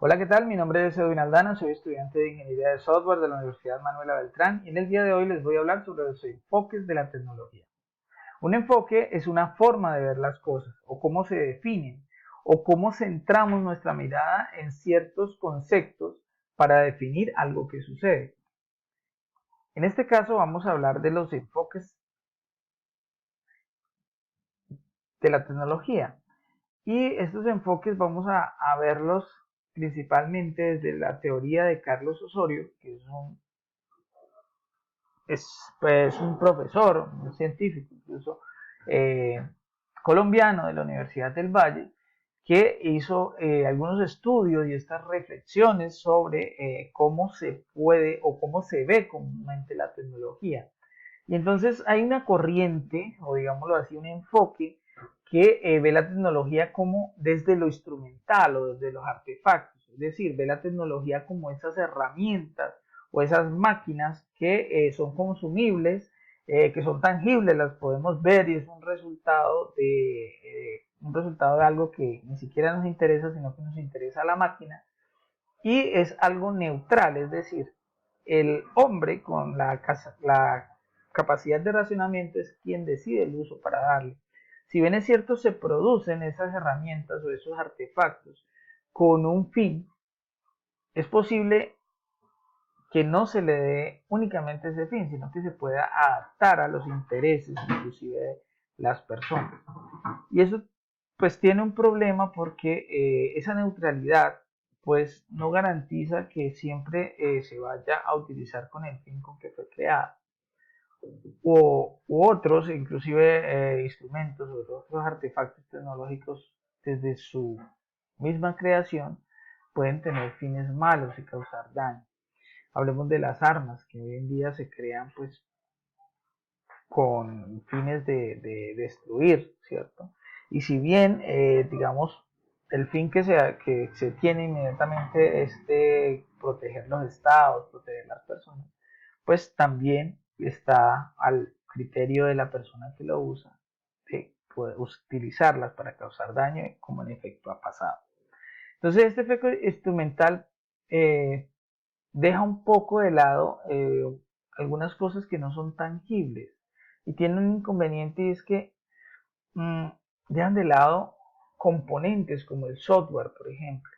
Hola, ¿qué tal? Mi nombre es Edwin Aldana, soy estudiante de Ingeniería de Software de la Universidad Manuela Beltrán y en el día de hoy les voy a hablar sobre los enfoques de la tecnología. Un enfoque es una forma de ver las cosas o cómo se definen o cómo centramos nuestra mirada en ciertos conceptos para definir algo que sucede. En este caso vamos a hablar de los enfoques de la tecnología. Y estos enfoques vamos a verlos principalmente desde la teoría de Carlos Osorio, que es pues, un profesor, un científico incluso, eh, colombiano de la Universidad del Valle, que hizo algunos estudios y estas reflexiones sobre cómo se puede o cómo se ve comúnmente la tecnología. Y entonces hay una corriente, o digámoslo así, un enfoque que ve la tecnología como desde lo instrumental o desde los artefactos, es decir, ve la tecnología como esas herramientas o esas máquinas que son consumibles, que son tangibles, las podemos ver y es un resultado de algo que ni siquiera nos interesa, sino que nos interesa a la máquina y es algo neutral, es decir, el hombre con la capacidad de racionamiento es quien decide el uso para darle. Si bien es cierto, se producen esas herramientas o esos artefactos con un fin, es posible que no se le dé únicamente ese fin, sino que se pueda adaptar a los intereses inclusive de las personas. Y eso pues tiene un problema porque esa neutralidad pues no garantiza que siempre se vaya a utilizar con el fin con que fue creada. U otros, inclusive instrumentos o otros artefactos tecnológicos desde su misma creación pueden tener fines malos y causar daño. Hablemos de las armas que hoy en día se crean pues con fines de destruir, ¿cierto? Y si bien, digamos, el fin que se tiene inmediatamente es de proteger los estados, proteger las personas, pues también está al criterio de la persona que lo usa de poder utilizarlas para causar daño, como en efecto ha pasado. Entonces, este efecto instrumental deja un poco de lado algunas cosas que no son tangibles y tiene un inconveniente y es que mmm, dejan de lado componentes como el software, por ejemplo.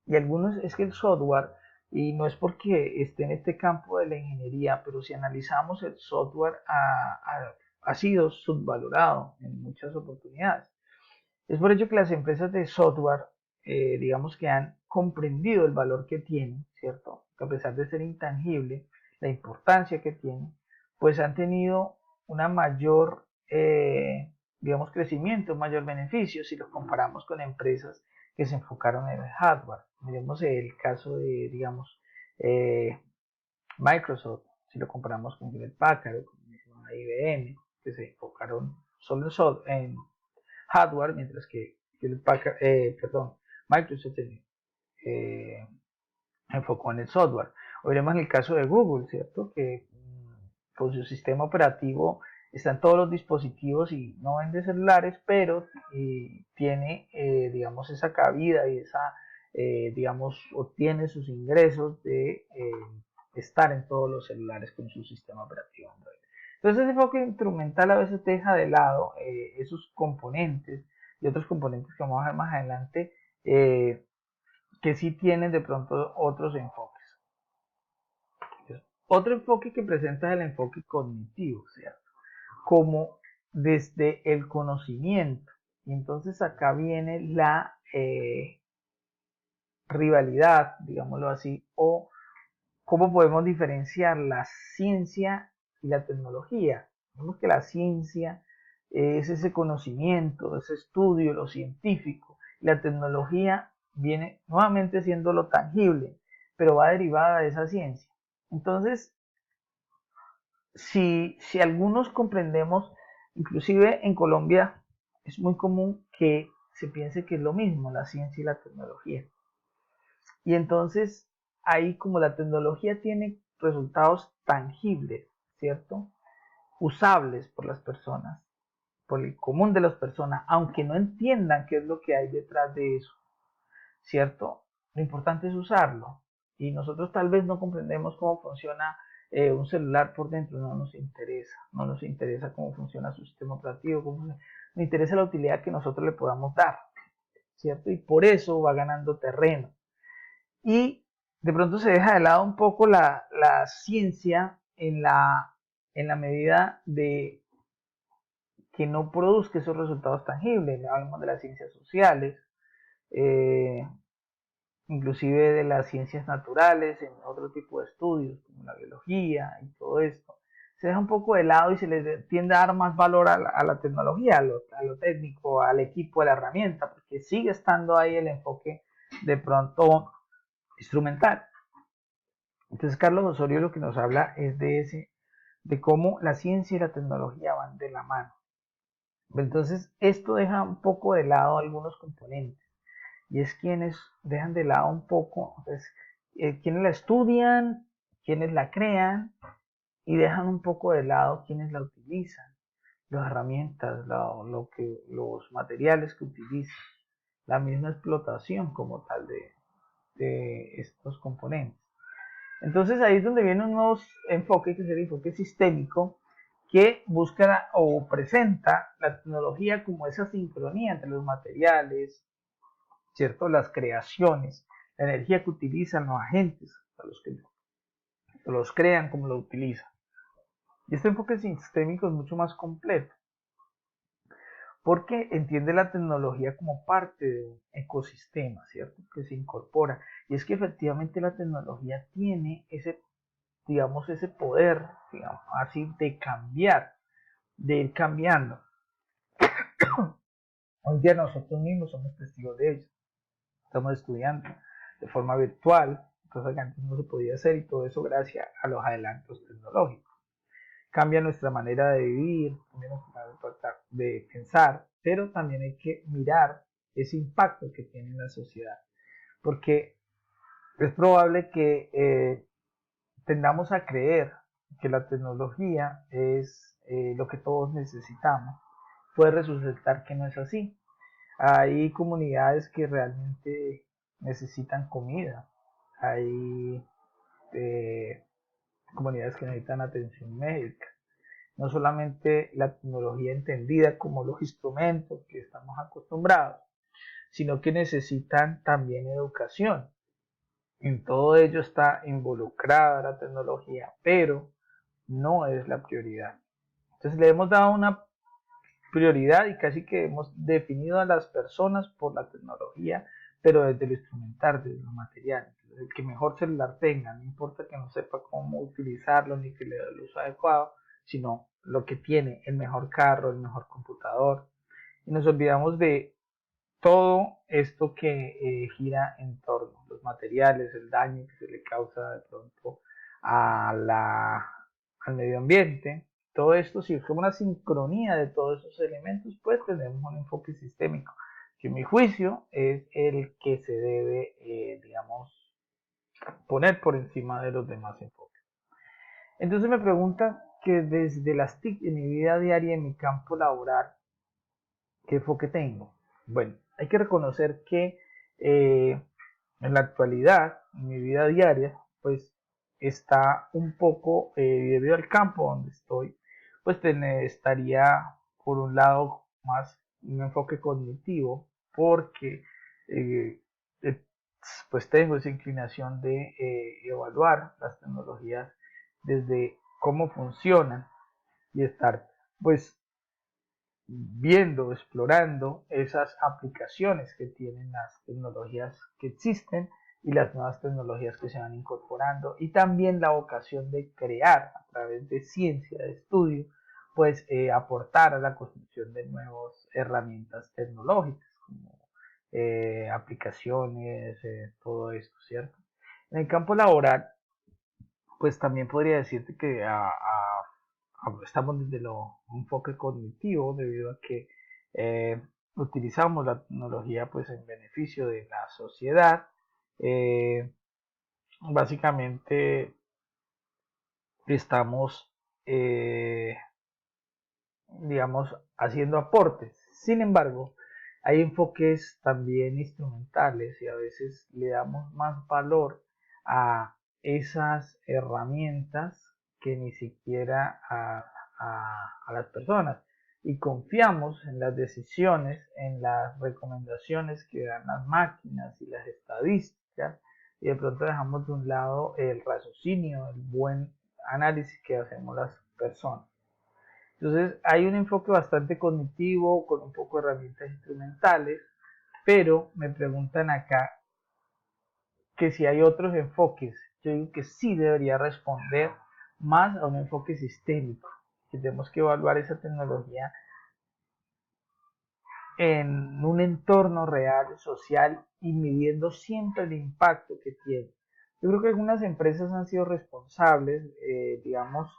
Y algunos es que el software, y no es porque esté en este campo de la ingeniería, pero si analizamos el software ha sido subvalorado en muchas oportunidades. Es por ello que las empresas de software, digamos que han comprendido el valor que tiene, ¿cierto? Que a pesar de ser intangible, la importancia que tiene, pues han tenido una mayor, digamos, crecimiento, un mayor beneficio si los comparamos con empresas que se enfocaron en el hardware. Miremos el caso de, digamos, eh, Microsoft, si lo comparamos con Hewlett Packard, con IBM, que se enfocaron solo en hardware, mientras que Microsoft eh, enfocó en el software. O veremos en el caso de Google, ¿cierto? Que con su sistema operativo está en todos los dispositivos y no vende celulares, pero tiene, digamos, esa cabida y digamos, obtiene sus ingresos de estar en todos los celulares con su sistema operativo Android. Entonces ese enfoque instrumental a veces deja de lado esos componentes y otros componentes que vamos a ver más adelante que sí tienen de pronto otros enfoques. Otro enfoque que presenta es el enfoque cognitivo, ¿cierto? Como desde el conocimiento. Y entonces acá viene la rivalidad, digámoslo así, o cómo podemos diferenciar la ciencia y la tecnología. Vemos que la ciencia es ese conocimiento, ese estudio, lo científico. Y la tecnología viene nuevamente siendo lo tangible, pero va derivada de esa ciencia. Entonces, si algunos comprendemos, inclusive en Colombia es muy común que se piense que es lo mismo la ciencia y la tecnología. Y entonces ahí como la tecnología tiene resultados tangibles, ¿cierto? Usables por las personas, por el común de las personas, aunque no entiendan qué es lo que hay detrás de eso, ¿cierto? lo importante es usarlo. Y nosotros tal vez no comprendemos cómo funciona un celular por dentro, no nos interesa cómo funciona su sistema operativo, nos interesa la utilidad que nosotros le podamos dar, ¿cierto? Y por eso va ganando terreno. Y de pronto se deja de lado un poco la ciencia en la medida de que no produzca esos resultados tangibles. Hablamos de las ciencias sociales, eh, inclusive de las ciencias naturales, en otro tipo de estudios, como la biología y todo esto. Se deja un poco de lado y se le tiende a dar más valor a la tecnología, a lo técnico, al equipo, a la herramienta, porque sigue estando ahí el enfoque de pronto instrumental. Entonces Carlos Osorio lo que nos habla es de cómo la ciencia y la tecnología van de la mano. Entonces esto deja un poco de lado algunos componentes y es quienes dejan de lado un poco, pues, quienes la estudian, quienes la crean y dejan un poco de lado quienes la utilizan, las herramientas, los materiales que utilizan, la misma explotación como tal de estos componentes. Entonces ahí es donde viene un nuevo enfoque, que es el enfoque sistémico, que busca o presenta la tecnología como esa sincronía entre los materiales, ¿cierto? Las creaciones, la energía que utilizan los agentes, los que los crean como lo utilizan. Y este enfoque sistémico es mucho más completo, porque entiende la tecnología como parte de un ecosistema, ¿cierto? Que se incorpora. Y es que efectivamente la tecnología tiene ese, digamos, ese poder, digamos, así de cambiar, de ir cambiando. Hoy día nosotros mismos somos testigos de ello. Estamos estudiando de forma virtual, cosa que antes no se podía hacer, y todo eso gracias a los adelantos tecnológicos. Cambia nuestra manera de vivir, cambia nuestra manera de pensar, pero también hay que mirar ese impacto que tiene en la sociedad, porque es probable que tendamos a creer que la tecnología es lo que todos necesitamos. Puede resultar que no es así. Hay comunidades que realmente necesitan comida. Hay eh, comunidades que necesitan atención médica. No solamente la tecnología entendida como los instrumentos que estamos acostumbrados, sino que necesitan también educación. En todo ello está involucrada la tecnología, pero no es la prioridad. Entonces le hemos dado una prioridad y casi que hemos definido a las personas por la tecnología, pero desde lo instrumental, desde lo material. Entonces, el que mejor celular tenga, no importa que no sepa cómo utilizarlo ni que le dé el uso adecuado, sino lo que tiene, el mejor carro, el mejor computador. Y nos olvidamos de todo esto que gira en torno, los materiales, el daño que se le causa de pronto al medio ambiente. Todo esto, si es como una sincronía de todos esos elementos, pues tenemos un enfoque sistémico, que en mi juicio es el que se debe, digamos, poner por encima de los demás enfoques. Entonces me pregunta que desde las TIC en mi vida diaria, en mi campo laboral, ¿qué enfoque tengo? Bueno, hay que reconocer que en la actualidad, en mi vida diaria, pues está un poco, debido al campo donde estoy, pues estaría por un lado más un enfoque cognitivo, porque eh, eh, pues tengo esa inclinación de evaluar las tecnologías desde cómo funcionan y estar pues viendo, explorando esas aplicaciones que tienen las tecnologías que existen y las nuevas tecnologías que se van incorporando, y también la vocación de crear a través de ciencia, de estudio, pues aportar a la construcción de nuevas herramientas tecnológicas como aplicaciones, todo esto, ¿cierto? En el campo laboral, pues también podría decirte que estamos desde lo enfoque cognitivo debido a que utilizamos la tecnología pues en beneficio de la sociedad. Eh, Básicamente estamos, digamos, haciendo aportes. Sin embargo, hay enfoques también instrumentales y a veces le damos más valor a esas herramientas que ni siquiera a las personas y confiamos en las decisiones, en las recomendaciones que dan las máquinas y las estadísticas y de pronto dejamos de un lado el raciocinio, el buen análisis que hacemos las personas. Entonces hay un enfoque bastante cognitivo con un poco de herramientas instrumentales, pero me preguntan acá que si hay otros enfoques. Yo digo que sí debería responder más a un enfoque sistémico, que tenemos que evaluar esa tecnología en un entorno real, social y midiendo siempre el impacto que tiene. Yo creo que algunas empresas han sido responsables, digamos,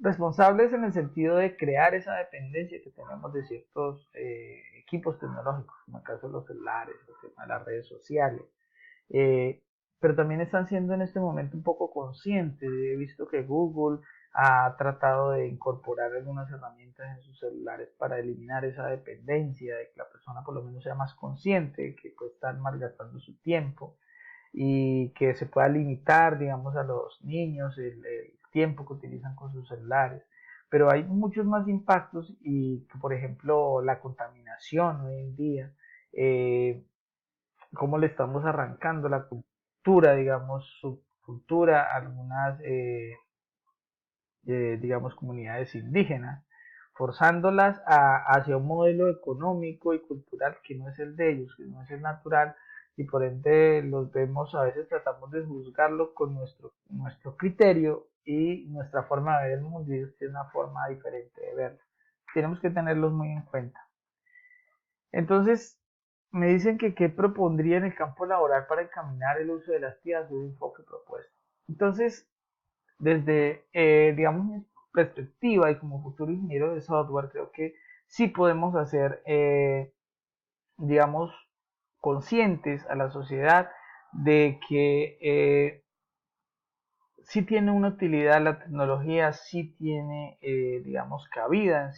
responsables en el sentido de crear esa dependencia que tenemos de ciertos equipos tecnológicos, como el caso de los celulares, el tema de las redes sociales, eh, pero también están siendo en este momento un poco conscientes. He visto que Google ha tratado de incorporar algunas herramientas en sus celulares para eliminar esa dependencia, de que la persona por lo menos sea más consciente de que puede estar malgastando su tiempo y que se pueda limitar, digamos, a los niños el tiempo que utilizan con sus celulares. Pero hay muchos más impactos y, por ejemplo, la contaminación hoy en día, cómo le estamos arrancando la cultura, digamos, su cultura a algunas, digamos, comunidades indígenas, forzándolas hacia un modelo económico y cultural que no es el de ellos, que no es el natural, y por ende los vemos, a veces tratamos de juzgarlo con nuestro criterio y nuestra forma de ver el mundo, y es una forma diferente de verlo. Tenemos que tenerlos muy en cuenta. Entonces, me dicen que qué propondría en el campo laboral para encaminar el uso de las TIAs de un enfoque propuesto. Entonces, desde, digamos, mi perspectiva y como futuro ingeniero de software, creo que sí podemos hacer, digamos, conscientes a la sociedad de que sí tiene una utilidad la tecnología, sí tiene, digamos, cabida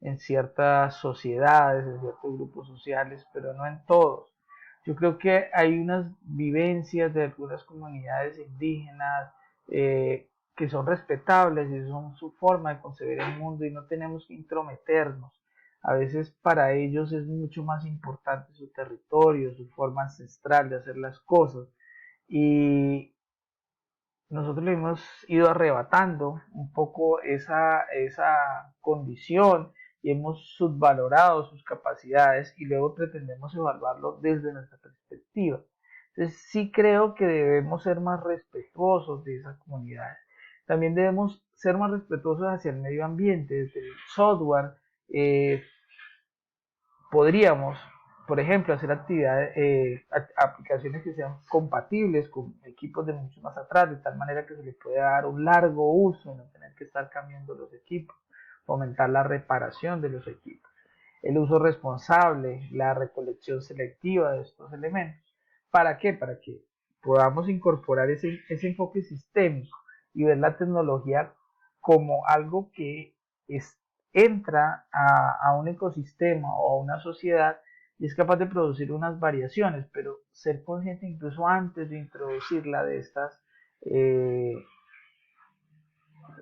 en ciertas sociedades, en ciertos grupos sociales, pero no en todos. Yo creo que hay unas vivencias de algunas comunidades indígenas que son respetables y son su forma de concebir el mundo y no tenemos que intrometernos. A veces para ellos es mucho más importante su territorio, su forma ancestral de hacer las cosas. Y nosotros le hemos ido arrebatando un poco esa condición y hemos subvalorado sus capacidades y luego pretendemos evaluarlo desde nuestra perspectiva. Entonces sí creo que debemos ser más respetuosos de esas comunidades. También debemos ser más respetuosos hacia el medio ambiente, desde el software. eh, Podríamos, por ejemplo, hacer actividades, aplicaciones que sean compatibles con equipos de mucho más atrás, de tal manera que se les pueda dar un largo uso, no tener que estar cambiando los equipos, fomentar la reparación de los equipos, el uso responsable, la recolección selectiva de estos elementos. ¿Para qué? Para que podamos incorporar ese enfoque sistémico y ver la tecnología como algo que es entra un ecosistema o a una sociedad y es capaz de producir unas variaciones, pero ser consciente incluso antes de introducirla de estas, eh,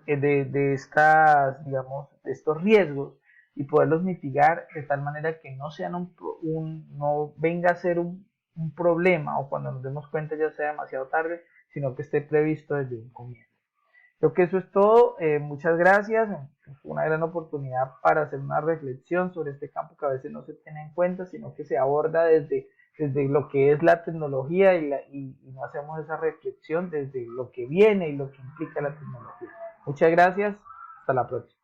digamos, de estos riesgos y poderlos mitigar de tal manera que no sean no venga a ser un problema o cuando nos demos cuenta ya sea demasiado tarde, sino que esté previsto desde un comienzo. Creo que eso es todo. Muchas gracias. Fue una gran oportunidad para hacer una reflexión sobre este campo que a veces no se tiene en cuenta, sino que se aborda desde lo que es la tecnología y no hacemos esa reflexión desde lo que viene y lo que implica la tecnología. Muchas gracias. Hasta la próxima.